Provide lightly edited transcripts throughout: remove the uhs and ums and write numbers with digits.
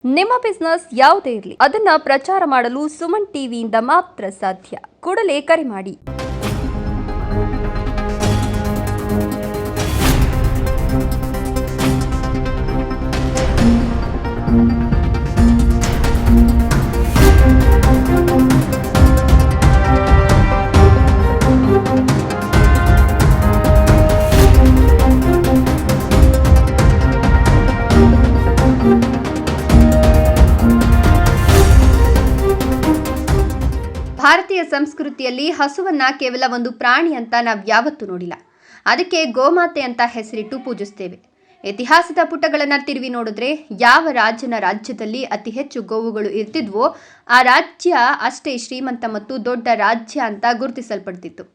ನಿಮ್ಮ ಬಿಸ್ನೆಸ್ ಯಾವುದೇ ಇರಲಿ ಅದನ್ನ ಪ್ರಚಾರ ಮಾಡಲು ಸುಮನ್ ಟಿವಿಯಿಂದ ಮಾತ್ರ ಸಾಧ್ಯ. ಕೂಡಲೇ ಕರೆ ಮಾಡಿ. ಭಾರತೀಯ ಸಂಸ್ಕೃತಿಯಲ್ಲಿ ಹಸುವನ್ನ ಕೇವಲ ಒಂದು ಪ್ರಾಣಿ ಅಂತ ನಾವು ಯಾವತ್ತೂ ನೋಡಿಲ್ಲ. ಅದಕ್ಕೆ ಗೋಮಾತೆ ಅಂತ ಹೆಸರಿಟ್ಟು ಪೂಜಿಸ್ತೇವೆ. ಇತಿಹಾಸದ ಪುಟಗಳನ್ನು ತಿರುವಿ ನೋಡಿದ್ರೆ ಯಾವ ರಾಜ್ಯದಲ್ಲಿ ಅತಿ ಹೆಚ್ಚು ಗೋವುಗಳು ಇರ್ತಿದ್ವೋ ಆ ರಾಜ್ಯ ಅಷ್ಟೇ ಶ್ರೀಮಂತ ಮತ್ತು ದೊಡ್ಡ ರಾಜ್ಯ ಅಂತ ಗುರುತಿಸಲ್ಪಡ್ತಿತ್ತು.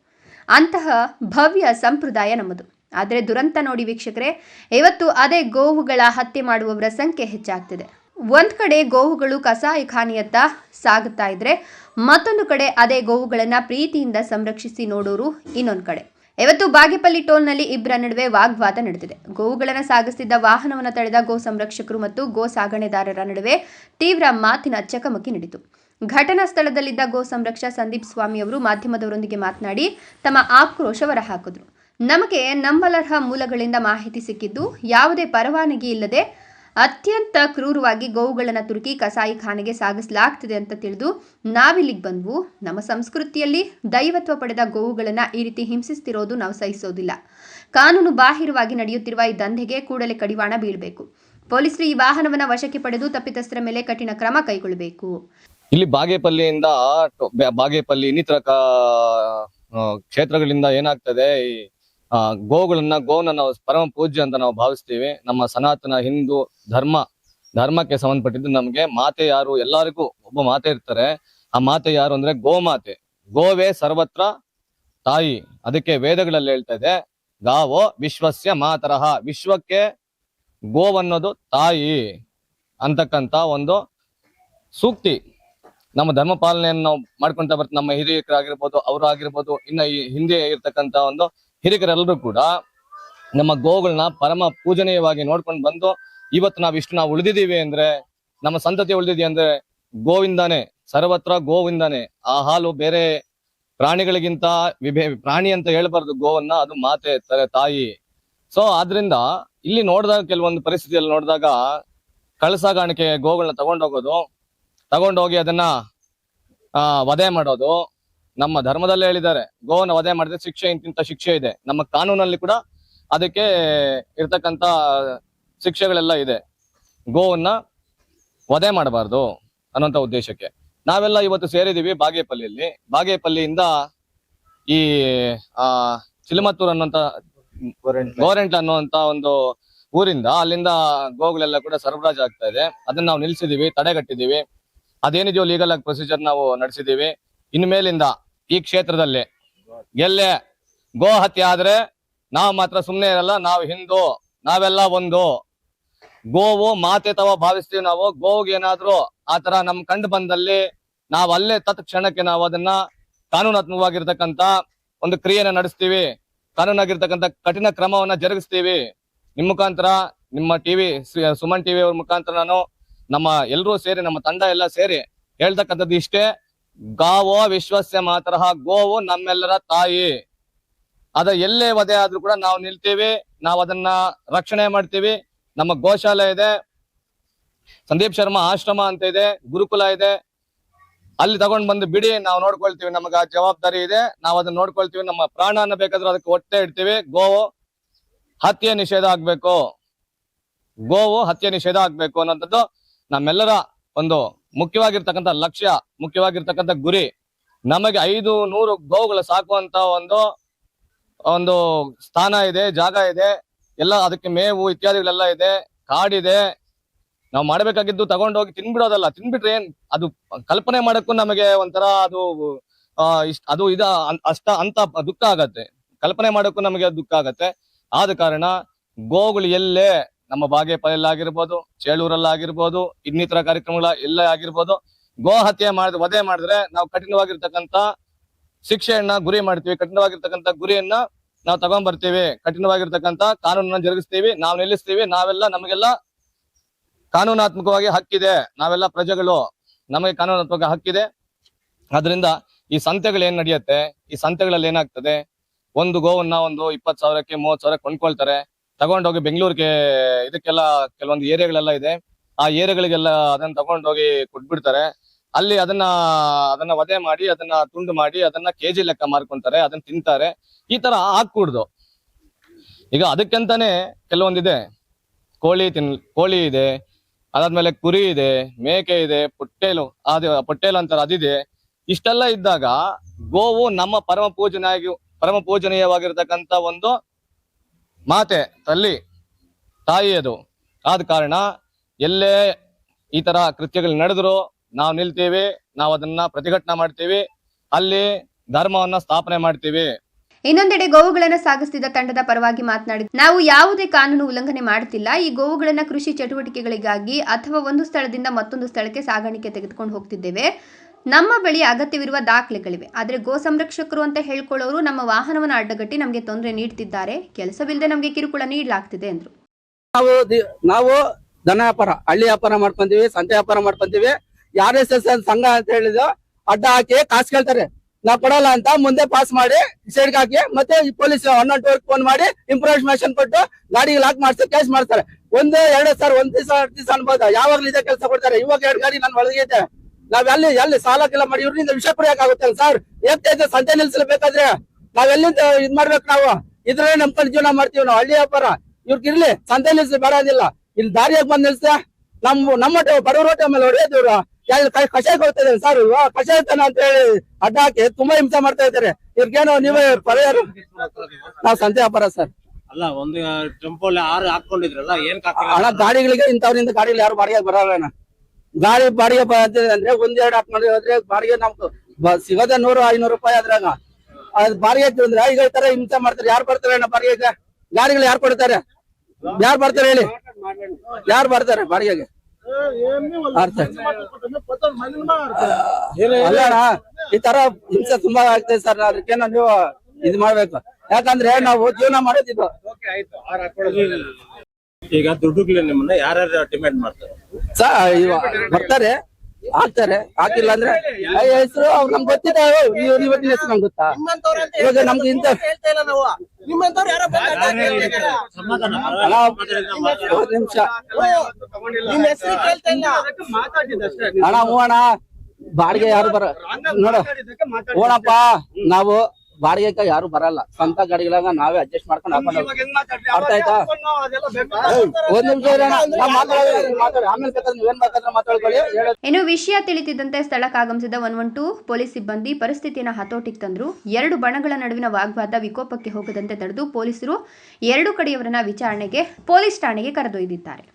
ಅಂತಹ ಭವ್ಯ ಸಂಪ್ರದಾಯ ನಮ್ಮದು. ಆದರೆ ದುರಂತ ನೋಡಿ ವೀಕ್ಷಕರೇ, ಇವತ್ತು ಅದೇ ಗೋವುಗಳ ಹತ್ಯೆ ಮಾಡುವವರ ಸಂಖ್ಯೆ ಹೆಚ್ಚಾಗ್ತಿದೆ. ಒಂದ್ ಕಡೆ ಗೋವುಗಳು ಕಸಾಯಿಖಾನೆಯತ್ತ ಸಾಗುತ್ತಾ ಇದ್ರೆ, ಮತ್ತೊಂದು ಕಡೆ ಅದೇ ಗೋವುಗಳನ್ನ ಪ್ರೀತಿಯಿಂದ ಸಂರಕ್ಷಿಸಿ ನೋಡೋರು ಇನ್ನೊಂದು ಕಡೆ. ಇವತ್ತು ಬಾಗೇಪಲ್ಲಿ ಟೋಲ್ನಲ್ಲಿ ಇಬ್ಬರ ನಡುವೆ ವಾಗ್ವಾದ ನಡೆದಿದೆ. ಗೋವುಗಳನ್ನು ಸಾಗಿಸುತ್ತಿದ್ದ ವಾಹನವನ್ನು ತಡೆದ ಗೋ ಸಂರಕ್ಷಕರು ಮತ್ತು ಗೋ ಸಾಗಣೆದಾರರ ನಡುವೆ ತೀವ್ರ ಮಾತಿನ ಚಕಮಕಿ ನಡೆಯಿತು. ಘಟನಾ ಸ್ಥಳದಲ್ಲಿದ್ದ ಗೋ ಸಂರಕ್ಷಕ ಸಂದೀಪ್ ಸ್ವಾಮಿ ಅವರು ಮಾಧ್ಯಮದವರೊಂದಿಗೆ ಮಾತನಾಡಿ ತಮ್ಮ ಆಕ್ರೋಶ ಹೊರಹಾಕಿದ್ರು. ನಮಗೆ ನಂಬಲರ್ಹ ಮೂಲಗಳಿಂದ ಮಾಹಿತಿ ಸಿಕ್ಕಿದ್ದು, ಯಾವುದೇ ಪರವಾನಗಿ ಇಲ್ಲದೆ ಅತ್ಯಂತ ಕ್ರೂರವಾಗಿ ಗೋವುಗಳನ್ನು ತುರುಕಿ ಕಸಾಯಿಖಾನೆಗೆ ಸಾಗಿಸಲಾಗ್ತಿದೆ ಅಂತ ತಿಳಿದು ನಾವಿಲ್ಲಿಗೆ ಬಂದ್ವು. ನಮ್ಮ ಸಂಸ್ಕೃತಿಯಲ್ಲಿ ದೈವತ್ವ ಪಡೆದ ಗೋವುಗಳನ್ನು ಈ ರೀತಿ ಹಿಂಸಿಸ್ತಿರೋದು ನಾವು ಸಹಿಸೋದಿಲ್ಲ. ಕಾನೂನು ಬಾಹಿರವಾಗಿ ನಡೆಯುತ್ತಿರುವ ಈ ದಂಧೆಗೆ ಕೂಡಲೇ ಕಡಿವಾಣ ಬೀಳಬೇಕು. ಪೊಲೀಸರು ಈ ವಾಹನವನ್ನು ವಶಕ್ಕೆ ಪಡೆದು ತಪ್ಪಿತಸ್ಥರ ಮೇಲೆ ಕಠಿಣ ಕ್ರಮ ಕೈಗೊಳ್ಳಬೇಕು. ಇಲ್ಲಿ ಬಾಗೇಪಲ್ಲಿ ಇನ್ನಿತರ ಕ್ಷೇತ್ರಗಳಿಂದ ಏನಾಗ್ತದೆ, ಗೋವನ್ನ ನಾವು ಪರಮ ಪೂಜ್ಯ ಅಂತ ನಾವು ಭಾವಿಸ್ತೀವಿ. ನಮ್ಮ ಸನಾತನ ಹಿಂದೂ ಧರ್ಮಕ್ಕೆ ಸಂಬಂಧಪಟ್ಟಿದ್ದು ನಮ್ಗೆ ಮಾತೆ ಯಾರು, ಎಲ್ಲರಿಗೂ ಒಬ್ಬ ಮಾತೆ ಇರ್ತಾರೆ. ಆ ಮಾತೆ ಯಾರು ಅಂದ್ರೆ ಗೋಮಾತೆ. ಗೋವೇ ಸರ್ವತ್ರ ತಾಯಿ. ಅದಕ್ಕೆ ವೇದಗಳಲ್ಲಿ ಹೇಳ್ತಾ ಇದೆ, ಗಾವೋ ವಿಶ್ವಸ್ಯ ಮಾತರಹ, ವಿಶ್ವಕ್ಕೆ ಗೋವನ್ನೋದು ತಾಯಿ ಅಂತಕ್ಕಂತ ಒಂದು ಸೂಕ್ತಿ. ನಮ್ಮ ಧರ್ಮ ಪಾಲನೆಯನ್ನು ನಾವು ಮಾಡ್ಕೊಂತ ಬರ್ತೀವಿ. ನಮ್ಮ ಹಿರಿಯರಾಗಿರ್ಬೋದು, ಅವರು ಆಗಿರ್ಬೋದು, ಇನ್ನ ಈ ಹಿಂದೆ ಇರ್ತಕ್ಕಂತ ಒಂದು ಹಿರಿಯರೆಲ್ಲರೂ ಕೂಡ ನಮ್ಮ ಗೋಗಳನ್ನ ಪರಮ ಪೂಜನೀಯವಾಗಿ ನೋಡ್ಕೊಂಡು ಬಂದು ಇವತ್ತು ನಾವು ಉಳಿದಿದ್ದೀವಿ ಅಂದ್ರೆ, ನಮ್ಮ ಸಂತತಿ ಉಳಿದಿದೆ ಅಂದ್ರೆ ಗೋವಿಂದಾನೆ, ಸರ್ವತ್ರ ಗೋವಿಂದಾನೆ. ಆ ಹಾಲು ಬೇರೆ ಪ್ರಾಣಿಗಳಿಗಿಂತ ಪ್ರಾಣಿ ಅಂತ ಹೇಳ್ಬಾರ್ದು ಗೋವನ್ನ, ಅದು ಮಾತೆ ತಾಯಿ. ಸೊ ಆದ್ರಿಂದ ಇಲ್ಲಿ ನೋಡಿದಾಗ ಕೆಲವೊಂದು ಪರಿಸ್ಥಿತಿಯಲ್ಲಿ ನೋಡಿದಾಗ ಕಳಸಾಗಾಣಿಕೆ ಗೋಗಳನ್ನ ತಗೊಂಡೋಗಿ ಅದನ್ನ ವಧೆ ಮಾಡೋದು. ನಮ್ಮ ಧರ್ಮದಲ್ಲೇ ಹೇಳಿದ್ದಾರೆ, ಗೋವನ್ನ ವಧೆ ಮಾಡಿದ್ರೆ ಶಿಕ್ಷೆ ಇಂತಿಂತ ಶಿಕ್ಷೆ ಇದೆ. ನಮ್ಮ ಕಾನೂನಲ್ಲಿ ಕೂಡ ಅದಕ್ಕೆ ಇರ್ತಕ್ಕಂತ ಶಿಕ್ಷೆಗಳೆಲ್ಲ ಇದೆ. ಗೋವನ್ನ ವಧೆ ಮಾಡಬಾರ್ದು ಅನ್ನೋಂಥ ಉದ್ದೇಶಕ್ಕೆ ನಾವೆಲ್ಲ ಇವತ್ತು ಸೇರಿದೀವಿ ಬಾಗೇಪಲ್ಲಿಯಿಂದ ಈ ಚಿಲಮತ್ತೂರ್ ಅನ್ನೋಂಥ ಗೋರೆಂಟ್ಲ ಅನ್ನುವಂತ ಒಂದು ಊರಿಂದ ಅಲ್ಲಿಂದ ಗೋಗಳೆಲ್ಲ ಕೂಡ ಸರಬರಾಜು ಆಗ್ತಾ ಇದೆ. ಅದನ್ನ ನಾವು ನಿಲ್ಸಿದೀವಿ, ತಡೆಗಟ್ಟಿದೀವಿ. ಅದೇನಿದೆಯೋ ಲೀಗಲ್ ಆಗಿ ಪ್ರೊಸೀಜರ್ ನಾವು ನಡೆಸಿದೀವಿ. ಇನ್ಮೇಲಿಂದ ಈ ಕ್ಷೇತ್ರದಲ್ಲಿ ಎಲ್ಲೇ ಗೋ ಹತ್ಯೆ ಆದ್ರೆ ನಾವು ಮಾತ್ರ ಸುಮ್ನೆ ಇರಲ್ಲ. ನಾವು ಹಿಂದೂ, ನಾವೆಲ್ಲ ಒಂದು. ಗೋವು ಮಾತೆ ತವ ಭಾವಿಸ್ತೀವಿ ನಾವು. ಗೋವಿಗೆ ಏನಾದ್ರು ಆತರ ನಮ್ ಕಂಡು ಬಂದಲ್ಲಿ ನಾವು ಅಲ್ಲೇ ತತ್ಕ್ಷಣಕ್ಕೆ ನಾವು ಅದನ್ನ ಕಾನೂನಾತ್ಮಕವಾಗಿರ್ತಕ್ಕಂತ ಒಂದು ಕ್ರಿಯೆನ ನಡೆಸ್ತೀವಿ. ಕಾನೂನಾಗಿರ್ತಕ್ಕಂಥ ಕಠಿಣ ಕ್ರಮವನ್ನ ಜರುಗಿಸ್ತೀವಿ. ನಿಮ್ ಮುಖಾಂತರ, ನಿಮ್ಮ ಸುಮನ್ ಟಿವಿ ಅವ್ರ ಮುಖಾಂತರ ನಾನು ನಮ್ಮ ಎಲ್ಲರೂ ಸೇರಿ, ನಮ್ಮ ತಂಡ ಎಲ್ಲ ಸೇರಿ ಹೇಳ್ತಕ್ಕಂಥದ್ದು ಇಷ್ಟೇ: ಗಾವೋ ವಿಶ್ವಸ್ಯ ಮಾತರಹ, ಗೋವು ನಮ್ಮೆಲ್ಲರ ತಾಯಿ. ಅದ ಎಲ್ಲೇ ವಧೆ ಆದ್ರೂ ಕೂಡ ನಾವು ನಿಲ್ತೀವಿ, ನಾವು ಅದನ್ನ ರಕ್ಷಣೆ ಮಾಡ್ತೀವಿ. ನಮ್ಮ ಗೋಶಾಲೆ ಇದೆ, ಸಂದೀಪ್ ಶರ್ಮಾ ಆಶ್ರಮ ಅಂತ ಇದೆ, ಗುರುಕುಲ ಇದೆ, ಅಲ್ಲಿ ತಗೊಂಡ್ ಬಂದು ಬಿಡಿ, ನಾವು ನೋಡ್ಕೊಳ್ತೀವಿ. ನಮಗ ಜವಾಬ್ದಾರಿ ಇದೆ, ನಾವು ಅದನ್ನ ನೋಡ್ಕೊಳ್ತೀವಿ. ನಮ್ಮ ಪ್ರಾಣನ ಬೇಕಾದ್ರೂ ಅದಕ್ಕೆ ಒತ್ತೆ ಇಡ್ತೀವಿ. ಗೋವು ಹತ್ಯೆ ನಿಷೇಧ ಆಗ್ಬೇಕು, ಗೋವು ಹತ್ಯೆ ನಿಷೇಧ ಆಗ್ಬೇಕು ಅನ್ನೋಂಥದ್ದು ನಮ್ಮೆಲ್ಲರ ಒಂದು ಮುಖ್ಯವಾಗಿರ್ತಕ್ಕಂಥ ಲಕ್ಷ್ಯ, ಮುಖ್ಯವಾಗಿರ್ತಕ್ಕಂಥ ಗುರಿ. ನಮಗೆ 500 ಗೋವುಗಳು ಸಾಕುವಂತ ಒಂದು ಸ್ಥಾನ ಇದೆ, ಜಾಗ ಇದೆ, ಎಲ್ಲ ಅದಕ್ಕೆ ಮೇವು ಇತ್ಯಾದಿಗಳೆಲ್ಲ ಇದೆ, ಕಾಡಿದೆ. ನಾವು ಮಾಡ್ಬೇಕಾಗಿದ್ದು ತಗೊಂಡೋಗಿ ತಿನ್ಬಿಡೋದಲ್ಲ. ತಿನ್ಬಿಟ್ರೆ ಏನ್, ಅದು ಕಲ್ಪನೆ ಮಾಡಕ್ಕೂ ನಮಗೆ ಒಂಥರ ಅದು ಅಂತ ದುಃಖ ಆಗತ್ತೆ. ಕಲ್ಪನೆ ಮಾಡಕ್ಕೂ ನಮಗೆ ದುಃಖ ಆಗತ್ತೆ. ಆದ ಕಾರಣ ಗೋಗಳು ಎಲ್ಲೇ ನಮ್ಮ ಬಾಗೇಪಲ್ಲಿಯಾಗಿರ್ಬೋದು, ಚೇಳೂರಲ್ಲಾಗಿರ್ಬೋದು, ಇನ್ನಿತರ ಕಾರ್ಯಕ್ರಮಗಳ ಎಲ್ಲ ಆಗಿರ್ಬೋದು, ಗೋ ಹತ್ಯೆ ವಧೆ ಮಾಡಿದ್ರೆ ನಾವು ಕಠಿಣವಾಗಿರ್ತಕ್ಕಂಥ ಶಿಕ್ಷೆಯನ್ನ ಗುರಿ ಮಾಡ್ತೀವಿ. ಕಠಿಣವಾಗಿರ್ತಕ್ಕಂಥ ಗುರಿಯನ್ನ ನಾವು ತಗೊಂಡ್ಬರ್ತೀವಿ. ಕಠಿಣವಾಗಿರ್ತಕ್ಕಂಥ ಕಾನೂನನ್ನ ಜರುಗಿಸ್ತೀವಿ, ನಾವು ನಿಲ್ಲಿಸ್ತೀವಿ. ನಮಗೆಲ್ಲ ಕಾನೂನಾತ್ಮಕವಾಗಿ ಹಕ್ಕಿದೆ, ನಾವೆಲ್ಲ ಪ್ರಜೆಗಳು, ನಮಗೆ ಕಾನೂನಾತ್ಮಕ ಹಕ್ಕಿದೆ. ಅದರಿಂದ ಈ ಸಂತೆಗಳು ಏನ್ ನಡೆಯುತ್ತೆ, ಈ ಸಂತೆಗಳಲ್ಲಿ ಏನಾಗ್ತದೆ, ಒಂದು ಗೋವನ್ನ ಒಂದು 20,000ಕ್ಕೆ 30,000 ಕೊಂಡ್ಕೊಳ್ತಾರೆ, ತಗೊಂಡೋಗಿ ಬೆಂಗಳೂರಿಗೆ ಇದಕ್ಕೆಲ್ಲ ಕೆಲವೊಂದು ಏರಿಯಾಗಳೆಲ್ಲ ಇದೆ, ಆ ಏರಿಯಾಗಳಿಗೆಲ್ಲ ಅದನ್ನ ತಗೊಂಡೋಗಿ ಕೊಟ್ಬಿಡ್ತಾರೆ. ಅಲ್ಲಿ ಅದನ್ನ ವಧೆ ಮಾಡಿ, ಅದನ್ನ ತುಂಡು ಮಾಡಿ, ಅದನ್ನ ಕೆಜಿ ಲೆಕ್ಕ ಮಾರ್ಕೊಂತಾರೆ, ಅದನ್ನ ತಿಂತಾರೆ. ಈ ತರ ಆಗ್ಕೂಡ್ದು. ಈಗ ಅದಕ್ಕಂತಾನೆ ಕೆಲವೊಂದಿದೆ, ಕೋಳಿ ಇದೆ, ಅದಾದ್ಮೇಲೆ ಕುರಿ ಇದೆ, ಮೇಕೆ ಇದೆ, ಪೊಟ್ಟೇಲು ಅಂತಾರೆ, ಅದಿದೆ. ಇಷ್ಟೆಲ್ಲ ಇದ್ದಾಗ ಗೋವು ನಮ್ಮ ಪರಮ ಪೂಜನೀಯವಾಗಿರ್ತಕ್ಕಂಥ ಒಂದು ಮಾತೆ, ತಾಯಿ ಅದು. ಆದ ಕಾರಣ ಎಲ್ಲೇ ಈ ತರ ಕೃತ್ಯಗಳು ನಡೆದ್ರು ನಾವು ನಿಲ್ತೀವಿ, ನಾವು ಅದನ್ನ ಪ್ರತಿಭಟನೆ ಮಾಡ್ತೀವಿ, ಅಲ್ಲಿ ಧರ್ಮವನ್ನ ಸ್ಥಾಪನೆ ಮಾಡ್ತೀವಿ. ಇನ್ನೊಂದೆಡೆ ಗೋವುಗಳನ್ನು ಸಾಗಿಸುತ್ತಿದ್ದ ತಂಡದ ಪರವಾಗಿ ಮಾತನಾಡಿ, ನಾವು ಯಾವುದೇ ಕಾನೂನು ಉಲ್ಲಂಘನೆ ಮಾಡುತ್ತಿಲ್ಲ. ಈ ಗೋವುಗಳನ್ನು ಕೃಷಿ ಚಟುವಟಿಕೆಗಳಿಗಾಗಿ ಅಥವಾ ಒಂದು ಸ್ಥಳದಿಂದ ಮತ್ತೊಂದು ಸ್ಥಳಕ್ಕೆ ಸಾಗಾಣಿಕೆ ತೆಗೆದುಕೊಂಡು ಹೋಗ್ತಿದ್ದೇವೆ. ನಮ್ಮ ಬಳಿ ಅಗತ್ಯವಿರುವ ದಾಖಲೆಗಳಿವೆ. ಆದರೆ ಗೋ ಸಂರಕ್ಷಕರು ಅಂತ ಹೇಳ್ಕೊಳ್ಳೋರು ನಮ್ಮ ವಾಹನವನ್ನು ಅಡ್ಡಗಟ್ಟಿ ನಮಗೆ ತೊಂದರೆ ನೀಡ್ತಿದ್ದಾರೆ. ಕೆಲಸವಿಲ್ಲದೆ ನಮಗೆ ಕಿರುಕುಳ ನೀಡಲಾಗ್ತಿದೆ ಎಂದರು. ನಾವು ದನ ವ್ಯಾಪಾರ, ಹಳ್ಳಿ ವ್ಯಾಪಾರ ಮಾಡ್ಕೊಂತೀವಿ, ಸಂತೆ ವ್ಯಾಪಾರ ಮಾಡ್ಕೊಂತೀವಿ. RSS ಸಂಘ ಅಂತ ಹೇಳಿದ್ರು ಅಡ್ಡ ಹಾಕಿ ಕಾಸು ಕೇಳ್ತಾರೆ, ನಾವು ಕೊಡಲ್ಲ ಅಂತ ಮುಂದೆ ಪಾಸ್ ಮಾಡಿ ಸೈಡ್ಗೆ ಹಾಕಿ ಮತ್ತೆ ಈ ಪೊಲೀಸ್ 112 ಫೋನ್ ಮಾಡಿ ಇಂಪ್ರೂವ್ಮೇಷನ್ ಕೊಟ್ಟು ಗಾಡಿಗೆ ಲಾಕ್ ಮಾಡಿಸಿ ಕೇಸ್ ಮಾಡ್ತಾರೆ. 1-2 ಸರ್, 1 ದಿವಸ 2 ದಿವಸ ಅನ್ಬೋದು, ಯಾವಾಗ್ಲೂ ಇದೇ ಕೆಲಸ ಕೊಡ್ತಾರೆ. ಇವಾಗ 2 ಗಾಡಿ ನಾನು ಒಳಗಿದೆ, ನಾವ್ ಎಲ್ಲಿ ಸಾಲಕ್ಕೆಲ್ಲ ಮಾಡಿ ಇವ್ರಿಂದ ವಿಷಪುರ ಆಗುತ್ತಲ್ಲ ಸರ್. ಏಕೆ ಸಂತೆ ನಿಲ್ಸಬೇಕಾದ್ರೆ ನಾವ್ ಎಲ್ಲಿಂದ ಇದ್ ಮಾಡ್ಬೇಕು? ನಾವು ಇದ್ರೆ ನಂಬ್ಕೊಂಡು ಜೀವನ ಮಾಡ್ತೀವಿ. ನಾವು ಹಳ್ಳಿ ವ್ಯಾಪಾರ, ಇವ್ರಿಗೆ ಇರ್ಲಿ ಸಂತೆ ನಿಲ್ಸಿ ಬೇಡ ಅಂದಿಲ್ಲ, ಇಲ್ಲಿ ದಾರಿಯಾಗಿ ಬಂದ್ ನಿಲ್ಸ ನಮ್ಮ ಬಡವರ ಹೊಟ್ಟೆ ಮೇಲೆ ಹೊಡೆಯೋದು ಕಷಾಯಕ್ಕೆ ಹೋಗ್ತಾ ಇದ್ದಾರೆ ಸರ್. ಕಷಾಯತನ ಅಂತ ಹೇಳಿ ಅಡ್ಡ ಹಾಕಿ ತುಂಬಾ ಹಿಂಸೆ ಮಾಡ್ತಾ ಇದ್ದಾರೆ. ಇವ್ರಿಗೇನೋ ನೀವೇ ಪರಿಹಾರ? ನಾವು ಸಂತೆ ವ್ಯಾಪಾರ ಸರ್. ಅಲ್ಲ, ಒಂದು ಟೆಂಪೋಲಿ 6 ಹಾಕೊಂಡಿದ್ರಲ್ಲ, ಏನ್ ಹಣ ಗಾಡಿಗಳಿಗೆ ಇಂಥವ್ರಿಂದ ಗಾಡಿಗಳು ಯಾರು ಬಾಡಿಗೆ ಬರಲ್ಲ. ಗಾಡಿ ಬಾಡಿಗೆ ಅಂದ್ರೆ 1-2 ಹಾಕೊಂಡು ಹೋದ್ರೆ ಬಾಡಿಗೆ ನಮ್ಗೆ ಸಿಗೋದೇ 100-500 ರೂಪಾಯಿ. ಅದ್ರಾಗ ಅದ್ ಬಾಡಿಗೆ ಅಂದ್ರೆ ಈಗ ಈ ತರ ಹಿಂಸೆ ಮಾಡ್ತಾರೆ. ಯಾರು ಬರ್ತಾರೆ ಬಾಡಿಗೆಗೆ? ಗಾಡಿಗಳು ಯಾರು ಕೊಡ್ತಾರೆ? ಯಾರು ಬರ್ತಾರೆ ಹೇಳಿ? ಯಾರು ಬರ್ತಾರೆ ಬಾಡಿಗೆಗೆ? ಅಲ್ಲಣ್ಣ, ಈ ತರ ಹಿಂಸೆ ತುಂಬಾ ಆಗ್ತದೆ ಸರ್. ಅದಕ್ಕೇನೋ ನೀವು ಇದ್ ಮಾಡ್ಬೇಕು. ಯಾಕಂದ್ರೆ ನಾವು ಜೀವನ ಮಾಡೋದಿದ್ದು. ಈಗ ದುಡ್ಡುಗಳು ನಿಮ್ಮನ್ನ ಯಾರ್ಯಾರು ಡಿಮ್ಯಾಂಡ್ ಮಾಡ್ತಾರೆ ಬರ್ತಾರೆ, ಹಾಕ್ತಾರೆ. ಹಾಕಿಲ್ಲ ಅಂದ್ರೆ ಹೆಸರು ಅವ್ರು ನಮ್ಗೆ ಗೊತ್ತಿದೆ. ಇವತ್ತಿನ ಹೆಸರು ನಮ್ಗೆ ಗೊತ್ತಾ? ಇವಾಗ ನಮ್ಗೆ ಇಂತ ನಿಮಿಷ ಅಣ್ಣ, ಹೂವಣ ಬಾಡಿಗೆ ಯಾರು ನೋಡ ಓಣಪ್ಪ, ನಾವು ಬಾಡಿಗೆ ಯಾರು ಬರಲ್ಲ. ಸ್ವಂತ ಗಾಡಿಗಳಾಗ ನಾವೇ ಅಡ್ಜಸ್ಟ್ ಮಾಡ್ಕೊಂಡು ಹಾಕೊಂಡು ಅರ್ಥ ಆಯ್ತಾ? 1 ನಿಮಿಷ ಮಾತಾಡ್ಕೊಳ್ಳಿ. ಇನ್ನು ವಿಷಯ ತಿಳಿತಿದ್ದಂತೆ ಸ್ಥಳಕ್ಕೆ ಆಗಮಿಸಿದ 112 ಪೊಲೀಸ್ ಸಿಬ್ಬಂದಿ ಪರಿಸ್ಥಿತಿಯನ್ನು ಹತೋಟಿಗೆ ತಂದ್ರು. 2 ಬಣಗಳ ನಡುವಿನ ವಾಗ್ವಾದ ವಿಕೋಪಕ್ಕೆ ಹೋಗದಂತೆ ತಡೆದು ಪೊಲೀಸರು 2 ಕಡೆಯವರನ್ನ ವಿಚಾರಣೆಗೆ ಪೊಲೀಸ್ ಠಾಣೆಗೆ ಕರೆದೊಯ್ದಿದ್ದಾರೆ.